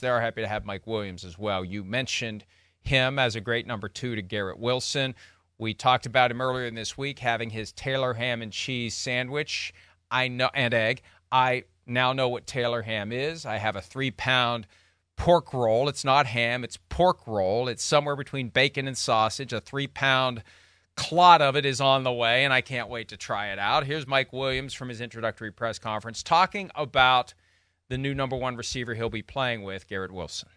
They're happy to have Mike Williams as well. You mentioned him as a great number 2 to Garrett Wilson. We talked about him earlier in this week having his Taylor ham and cheese sandwich. And egg. I now know what Taylor ham is. I have a 3-pound pork roll. It's not ham, it's pork roll. It's somewhere between bacon and sausage. A 3-pound clot of it is on the way, and I can't wait to try it out. Here's Mike Williams from his introductory press conference talking about the new number 1 receiver he'll be playing with, Garrett Wilson.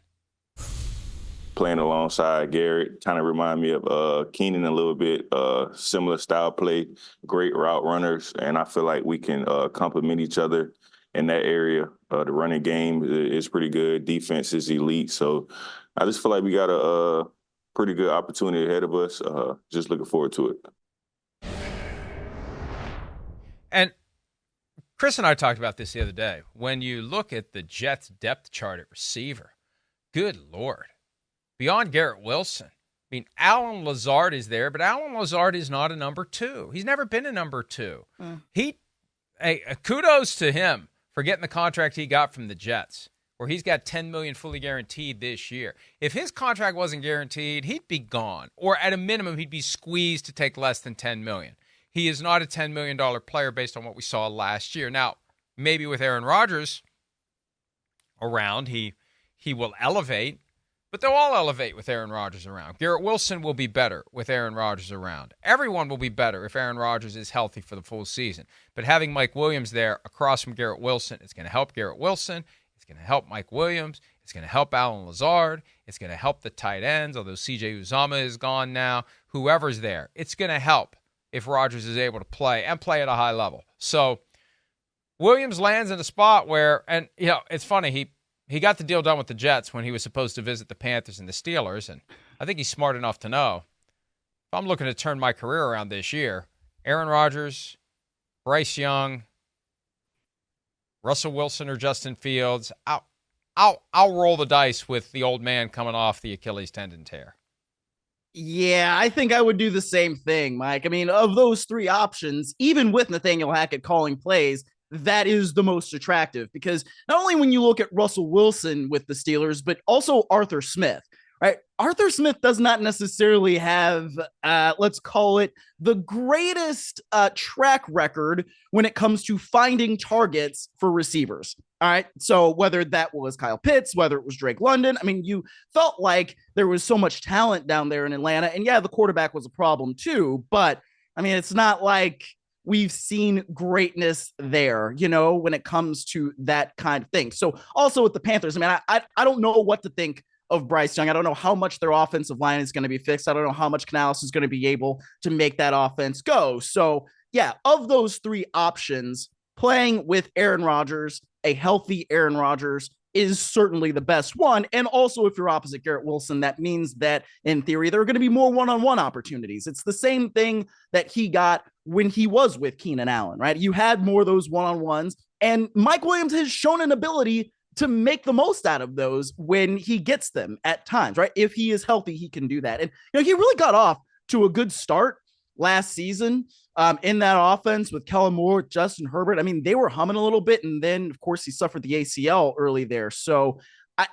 Playing alongside Garrett kind of remind me of Keenan a little bit, similar style play, great route runners, and I feel like we can complement each other in that area. The running game is pretty good. Defense is elite. So I just feel like we got a pretty good opportunity ahead of us. Just looking forward to it. And Chris and I talked about this the other day. When you look at the Jets' depth chart at receiver, good Lord. Beyond Garrett Wilson, I mean, Allen Lazard is there, but Allen Lazard is not a number 2. He's never been a number 2. Kudos to him for getting the contract he got from the Jets, where he's got $10 million fully guaranteed this year. If his contract wasn't guaranteed, he'd be gone, or at a minimum, he'd be squeezed to take less than $10 million. He is not a $10 million player based on what we saw last year. Now, maybe with Aaron Rodgers around, he will elevate. But they'll all elevate with Aaron Rodgers around. Garrett Wilson will be better with Aaron Rodgers around. Everyone will be better if Aaron Rodgers is healthy for the full season. But having Mike Williams there across from Garrett Wilson, it's going to help Garrett Wilson. It's going to help Mike Williams. It's going to help Allen Lazard. It's going to help the tight ends, although C.J. Uzomah is gone now. Whoever's there, it's going to help if Rodgers is able to play and play at a high level. So Williams lands in a spot where, and it's funny, he got the deal done with the Jets when he was supposed to visit the Panthers and the Steelers, and I think he's smart enough to know, if I'm looking to turn my career around this year, Aaron Rodgers, Bryce Young, Russell Wilson or Justin Fields, I'll roll the dice with the old man coming off the Achilles tendon tear. Yeah, I think I would do the same thing, Mike. I mean, of those 3 options, even with Nathaniel Hackett calling plays, that is the most attractive, because not only when you look at Russell Wilson with the Steelers, but also Arthur Smith, right? Arthur Smith does not necessarily have, let's call it, the greatest track record when it comes to finding targets for receivers. All right. So whether that was Kyle Pitts, whether it was Drake London, I mean, you felt like there was so much talent down there in Atlanta. And yeah, the quarterback was a problem too. But I mean, it's not like we've seen greatness there, when it comes to that kind of thing. So also with the Panthers, I mean, I don't know what to think of Bryce Young. I don't know how much their offensive line is going to be fixed. I don't know how much Canales is going to be able to make that offense go. So yeah, of those 3 options, playing with Aaron Rodgers, a healthy Aaron Rodgers, is certainly the best one. And also, if you're opposite Garrett Wilson, that means that in theory, there are going to be more one-on-one opportunities. It's the same thing that he got when he was with Keenan Allen, right? You had more of those one-on-ones, and Mike Williams has shown an ability to make the most out of those when he gets them at times, right? If he is healthy, he can do that. And he really got off to a good start last season in that offense with Kellen Moore, Justin Herbert. I mean, they were humming a little bit, and then, of course, he suffered the ACL early there. So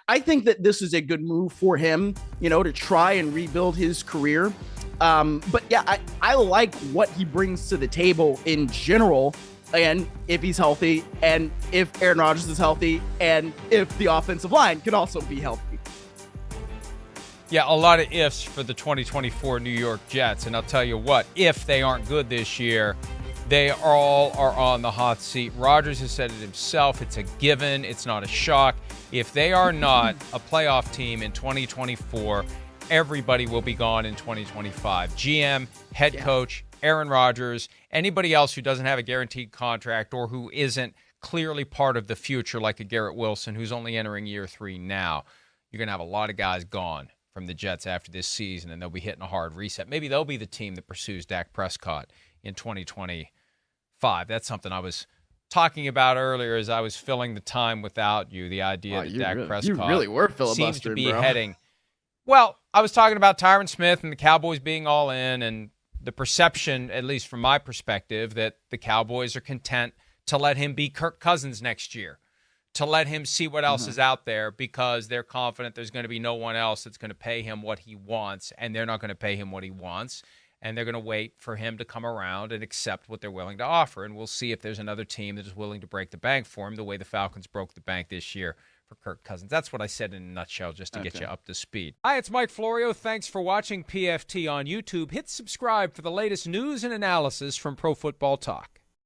I think that this is a good move for him, to try and rebuild his career. But yeah, I like what he brings to the table in general. And if he's healthy, and if Aaron Rodgers is healthy, and if the offensive line can also be healthy. Yeah, a lot of ifs for the 2024 New York Jets. And I'll tell you what, if they aren't good this year, they all are on the hot seat. Rodgers has said it himself. It's a given. It's not a shock. If they are not a playoff team in 2024, everybody will be gone in 2025. GM, head coach, Aaron Rodgers, anybody else who doesn't have a guaranteed contract or who isn't clearly part of the future, like a Garrett Wilson, who's only entering year 3 now. You're going to have a lot of guys gone from the Jets after this season, and they'll be hitting a hard reset. Maybe they'll be the team that pursues Dak Prescott in 2025. That's something I was talking about earlier as I was filling the time without you, the idea that Dak Prescott you really were seems to be bro. heading. Well, I was talking about Tyron Smith and the Cowboys being all in, and the perception, at least from my perspective, that the Cowboys are content to let him be Kirk Cousins next year, to let him see what else is out there because they're confident there's going to be no one else that's going to pay him what he wants, and they're not going to pay him what he wants, and they're going to wait for him to come around and accept what they're willing to offer. And we'll see if there's another team that is willing to break the bank for him the way the Falcons broke the bank this year for Kirk Cousins. That's what I said in a nutshell, just to get you up to speed. Hi, it's Mike Florio. Thanks for watching PFT on YouTube. Hit subscribe for the latest news and analysis from Pro Football Talk.